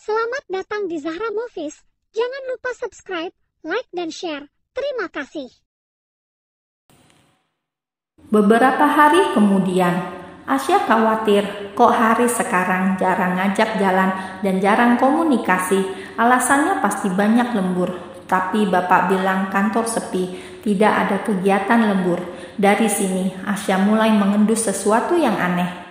Selamat datang di Zahra Movies. Jangan lupa subscribe, like, dan share. Terima kasih. Beberapa hari kemudian, Asya khawatir kok Haris sekarang jarang ngajak jalan dan jarang komunikasi. Alasannya pasti banyak lembur. Tapi bapak bilang kantor sepi, tidak ada kegiatan lembur. Dari sini, Asya mulai mengendus sesuatu yang aneh.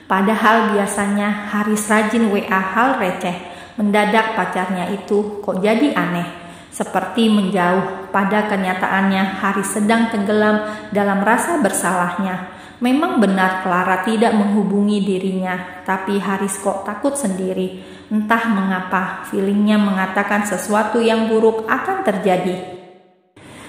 Padahal biasanya Haris rajin WA hal receh. Mendadak pacarnya itu kok jadi aneh. Seperti menjauh. Pada kenyataannya Haris sedang tenggelam dalam rasa bersalahnya. Memang benar Clara tidak menghubungi dirinya. Tapi Haris kok takut sendiri. Entah mengapa feelingnya mengatakan sesuatu yang buruk akan terjadi.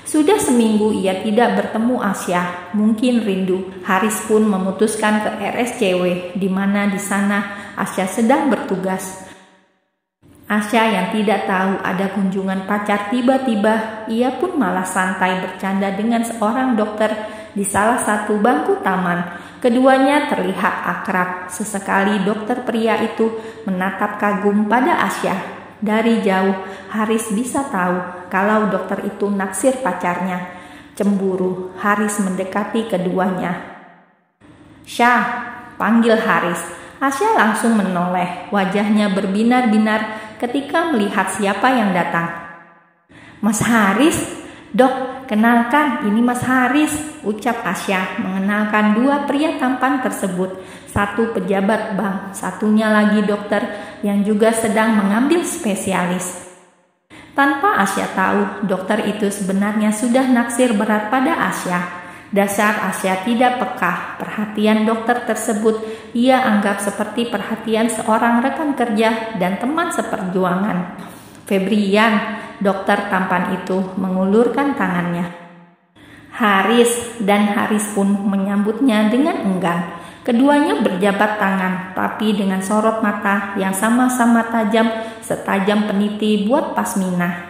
Sudah seminggu ia tidak bertemu Asya, mungkin rindu. Haris pun memutuskan ke RSCW, di mana di sana Asya sedang bertugas. Asya yang tidak tahu ada kunjungan pacar tiba-tiba, ia pun malah santai bercanda dengan seorang dokter di salah satu bangku taman. Keduanya terlihat akrab. Sesekali dokter pria itu menatap kagum pada Asya. Dari jauh, Haris bisa tahu kalau dokter itu naksir pacarnya. Cemburu, Haris mendekati keduanya. "Syah," panggil Haris. Asya langsung menoleh, wajahnya berbinar-binar ketika melihat siapa yang datang. "Mas Haris?" "Dok, kenalkan, ini Mas Haris," ucap Asya mengenalkan dua pria tampan tersebut. Satu pejabat bank, satunya lagi dokter yang juga sedang mengambil spesialis. Tanpa Asya tahu, dokter itu sebenarnya sudah naksir berat pada Asya. Dasar Asya tidak peka. Perhatian dokter tersebut ia anggap seperti perhatian seorang rekan kerja dan teman seperjuangan. "Febrian," dokter tampan itu mengulurkan tangannya. Haris pun menyambutnya dengan enggan. Keduanya berjabat tangan, tapi dengan sorot mata yang sama-sama tajam, setajam peniti buat pasmina.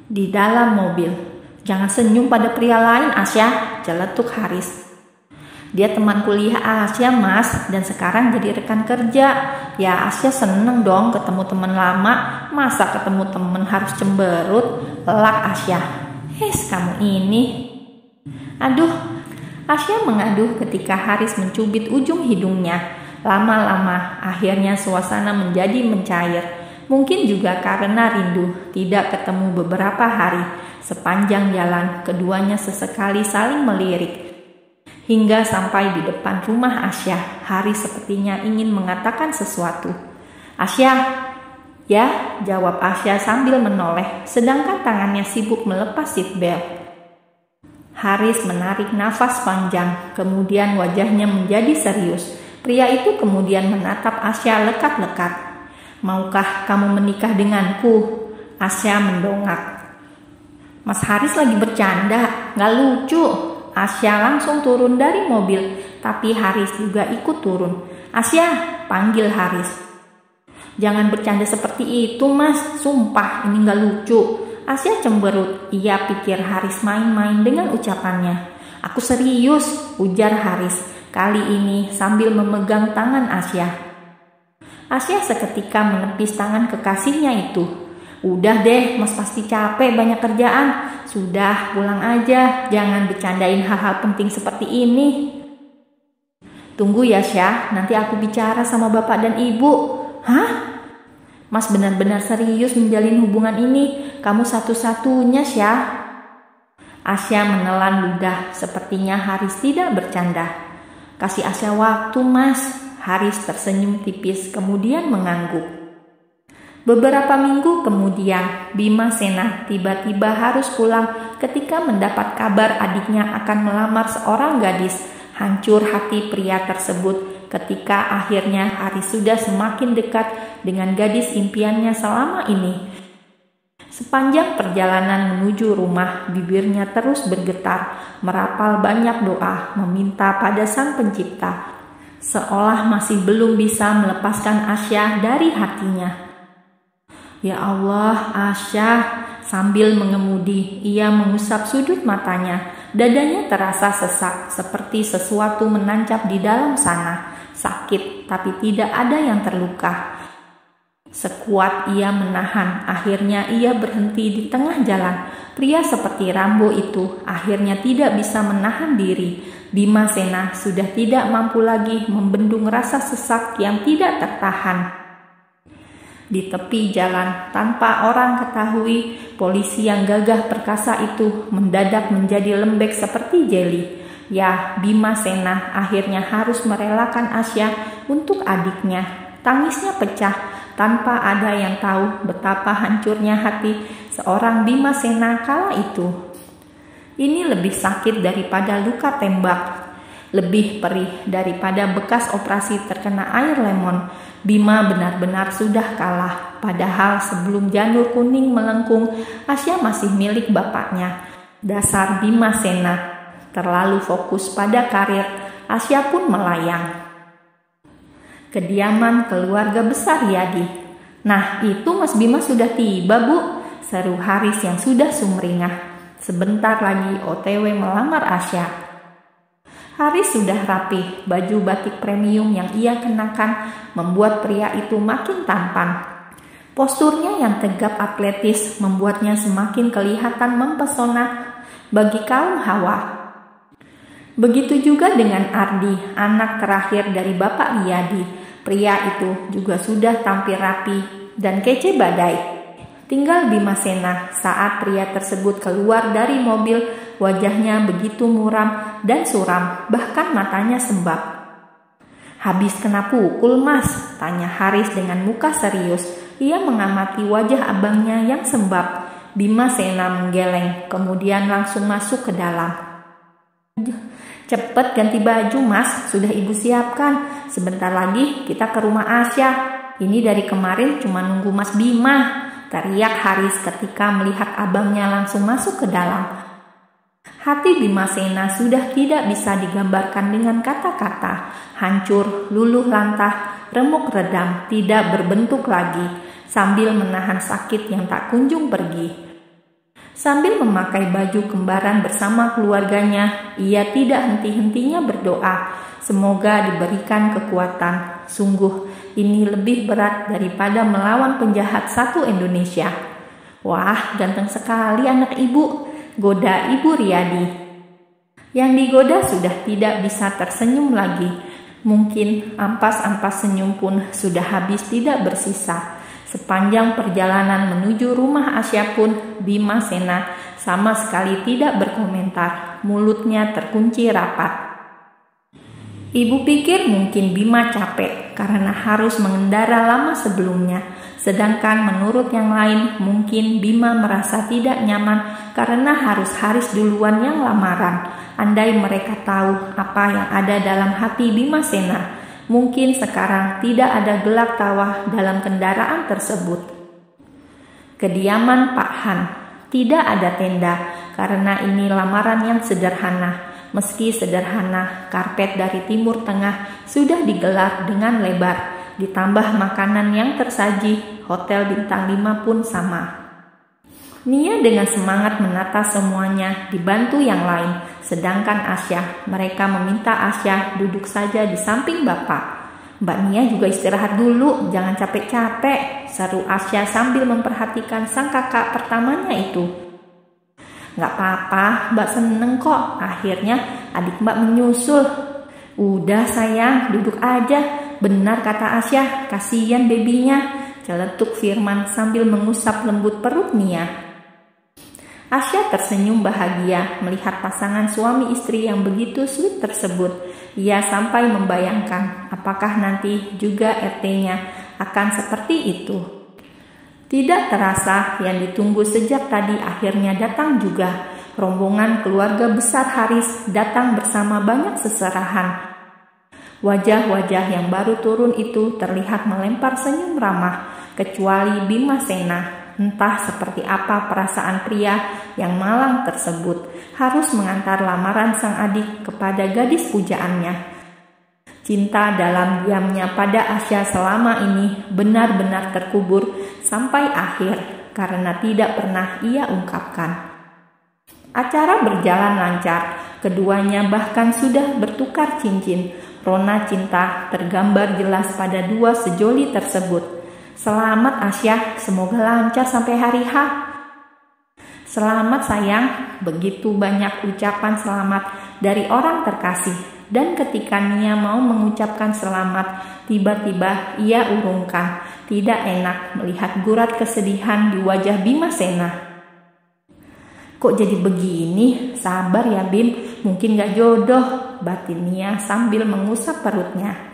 Di dalam mobil, "Jangan senyum pada pria lain, Asya," celetuk Haris. "Dia teman kuliah Asya, Mas, dan sekarang jadi rekan kerja. Ya, Asya seneng dong ketemu teman lama. Masa ketemu teman harus cemberut?" Elak Asya. Kamu ini." "Aduh," Asya mengaduh ketika Haris mencubit ujung hidungnya. Lama-lama, akhirnya suasana menjadi mencair. Mungkin juga karena rindu, tidak ketemu beberapa hari. Sepanjang jalan, keduanya sesekali saling melirik. Hingga sampai di depan rumah Asya, Haris sepertinya ingin mengatakan sesuatu. "Asya." "Ya," jawab Asya sambil menoleh, sedangkan tangannya sibuk melepas seatbelt. Haris menarik nafas panjang, kemudian wajahnya menjadi serius. Pria itu kemudian menatap Asya lekat-lekat. "Maukah kamu menikah denganku?" Asya mendongak. "Mas Haris lagi bercanda, gak lucu." Asya langsung turun dari mobil, tapi Haris juga ikut turun. "Asya," panggil Haris. "Jangan bercanda seperti itu, Mas. Sumpah ini gak lucu." Asya cemberut. Ia pikir Haris main-main dengan ucapannya. "Aku serius," ujar Haris. Kali ini sambil memegang tangan Asya. Asya seketika menepis tangan kekasihnya itu. "Udah deh, Mas pasti capek banyak kerjaan. Sudah, pulang aja. Jangan bercandain hal-hal penting seperti ini." "Tunggu ya Syah, nanti aku bicara sama bapak dan ibu." "Hah? Mas benar-benar serius menjalin hubungan ini? Kamu satu-satunya, Syah." Asya menelan ludah, sepertinya Haris tidak bercanda. "Kasih Asya waktu, Mas." Haris tersenyum tipis, kemudian mengangguk. Beberapa minggu kemudian, Bima Sena tiba-tiba harus pulang ketika mendapat kabar adiknya akan melamar seorang gadis. Hancur hati pria tersebut ketika akhirnya Haris sudah semakin dekat dengan gadis impiannya selama ini. Sepanjang perjalanan menuju rumah, bibirnya terus bergetar, merapal banyak doa, meminta pada Sang Pencipta, seolah masih belum bisa melepaskan Asya dari hatinya. "Ya Allah, Asya." Sambil mengemudi, ia mengusap sudut matanya. Dadanya terasa sesak, seperti sesuatu menancap di dalam sana. Sakit, tapi tidak ada yang terluka. Sekuat ia menahan, akhirnya ia berhenti di tengah jalan. Pria seperti Rambo itu akhirnya tidak bisa menahan diri. Bimasena sudah tidak mampu lagi membendung rasa sesak yang tidak tertahan. Di tepi jalan, tanpa orang ketahui, polisi yang gagah perkasa itu mendadak menjadi lembek seperti jeli. Ya, Bimasena akhirnya harus merelakan Asya untuk adiknya. Tangisnya pecah tanpa ada yang tahu betapa hancurnya hati seorang Bimasena kala itu. Ini lebih sakit daripada luka tembak, lebih perih daripada bekas operasi terkena air lemon. Bima benar-benar sudah kalah, padahal sebelum janur kuning melengkung, Asya masih milik bapaknya. Dasar Bimasena, terlalu fokus pada karir, Asya pun melayang. Kediaman keluarga besar Riyadi. "Nah, itu Mas Bima sudah tiba, Bu," seru Haris yang sudah sumringah. Sebentar lagi OTW melamar Asya. Haris sudah rapih, baju batik premium yang ia kenakan membuat pria itu makin tampan. Posturnya yang tegap atletis membuatnya semakin kelihatan mempesona bagi kaum hawa. Begitu juga dengan Ardi, anak terakhir dari Bapak Riyadi. Pria itu juga sudah tampil rapi dan kece badai. Tinggal Bimasena saat pria tersebut keluar dari mobil, wajahnya begitu muram dan suram, bahkan matanya sembab. "Habis kena pukul, Mas?" tanya Haris dengan muka serius. Ia mengamati wajah abangnya yang sembab. Bimasena menggeleng, kemudian langsung masuk ke dalam. "Cepet ganti baju, Mas, sudah Ibu siapkan. Sebentar lagi kita ke rumah Asya. Ini dari kemarin cuma nunggu Mas Bima," teriak Haris ketika melihat abangnya langsung masuk ke dalam. Hati Bimasena sudah tidak bisa digambarkan dengan kata-kata. Hancur, luluh lantah, remuk redam, tidak berbentuk lagi, sambil menahan sakit yang tak kunjung pergi. Sambil memakai baju kembaran bersama keluarganya, ia tidak henti-hentinya berdoa. Semoga diberikan kekuatan. Sungguh, ini lebih berat daripada melawan penjahat satu Indonesia. "Wah, ganteng sekali anak ibu," goda Ibu Riyadi. Yang digoda sudah tidak bisa tersenyum lagi. Mungkin ampas-ampas senyum pun sudah habis tidak bersisa. Sepanjang perjalanan menuju rumah Asya pun, Bimasena sama sekali tidak berkomentar. Mulutnya terkunci rapat. Ibu pikir mungkin Bima capek karena harus mengendara lama sebelumnya. Sedangkan menurut yang lain, mungkin Bima merasa tidak nyaman karena harus Haris duluan yang lamaran. Andai mereka tahu apa yang ada dalam hati Bimasena, mungkin sekarang tidak ada gelak tawa dalam kendaraan tersebut. Kediaman Pak Han. Tidak ada tenda karena ini lamaran yang sederhana. Meski sederhana, karpet dari Timur Tengah sudah digelar dengan lebar. Ditambah makanan yang tersaji, hotel bintang 5 pun sama. Nia dengan semangat menata semuanya, dibantu yang lain. Sedangkan Asya, mereka meminta Asya duduk saja di samping bapak. "Mbak Nia juga istirahat dulu, jangan capek-capek," seru Asya sambil memperhatikan sang kakak pertamanya itu. "Gak apa-apa, Mbak seneng kok, akhirnya adik Mbak menyusul." "Udah sayang, duduk aja. Benar kata Asya, kasihan bebinya," celetuk Firman sambil mengusap lembut perut Nia. Asya tersenyum bahagia melihat pasangan suami istri yang begitu sweet tersebut. Ia sampai membayangkan apakah nanti juga RT-nya akan seperti itu. Tidak terasa yang ditunggu sejak tadi akhirnya datang juga. Rombongan keluarga besar Haris datang bersama banyak seserahan. Wajah-wajah yang baru turun itu terlihat melempar senyum ramah, kecuali Bimasena. Entah seperti apa perasaan pria yang malang tersebut harus mengantar lamaran sang adik kepada gadis pujaannya. Cinta dalam diamnya pada Asya selama ini benar-benar terkubur sampai akhir karena tidak pernah ia ungkapkan. Acara berjalan lancar, keduanya bahkan sudah bertukar cincin. Rona cinta tergambar jelas pada dua sejoli tersebut. Selamat Asya, semoga lancar sampai hari H. Selamat sayang, begitu banyak ucapan selamat dari orang terkasih. Dan ketika Nia mau mengucapkan selamat, tiba-tiba ia urungkan. Tidak enak melihat gurat kesedihan di wajah Bimasena. Kok jadi begini? Sabar ya Bim, mungkin gak jodoh, batin Nia sambil mengusap perutnya.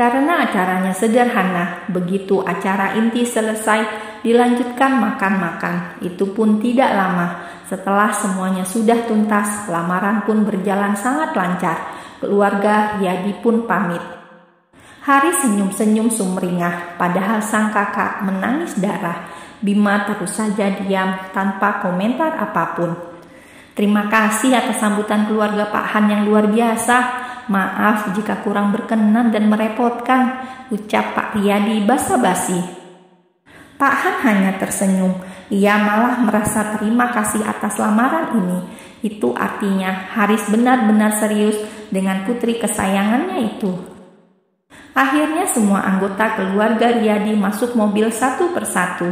Karena acaranya sederhana, begitu acara inti selesai, dilanjutkan makan-makan. Itu pun tidak lama. Setelah semuanya sudah tuntas, lamaran pun berjalan sangat lancar. Keluarga Riyadi pun pamit. Hari senyum-senyum sumringah, padahal sang kakak menangis darah. Bima terus saja diam tanpa komentar apapun. Terima kasih atas sambutan keluarga Pak Han yang luar biasa. Maaf jika kurang berkenan dan merepotkan, ucap Pak Riyadi basa-basi. Pak Han hanya tersenyum. Ia malah merasa terima kasih atas lamaran ini. Itu artinya Haris benar-benar serius dengan putri kesayangannya itu. Akhirnya semua anggota keluarga Riyadi masuk mobil satu persatu.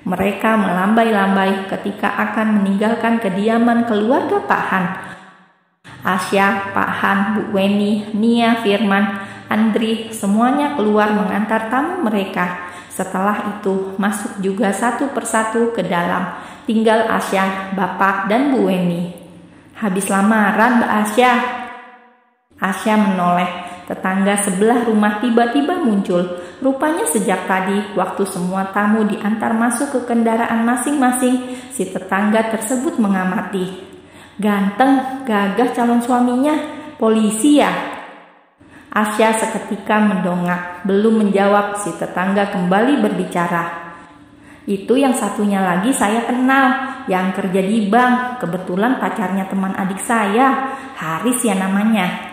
Mereka melambai-lambai ketika akan meninggalkan kediaman keluarga Pak Han. Asya, Pak Han, Bu Weni, Nia, Firman, Andri, semuanya keluar mengantar tamu mereka. Setelah itu masuk juga satu persatu ke dalam. Tinggal Asya, Bapak, dan Bu Weni. Habis lamaran Mbak Asya. Asya menoleh. Tetangga sebelah rumah tiba-tiba muncul. Rupanya sejak tadi, waktu semua tamu diantar masuk ke kendaraan masing-masing, si tetangga tersebut mengamati. Ganteng, gagah calon suaminya, polisi ya? Asya seketika mendongak. Belum menjawab, si tetangga kembali berbicara. Itu yang satunya lagi saya kenal, yang kerja di bank. Kebetulan pacarnya teman adik saya, Haris ya namanya.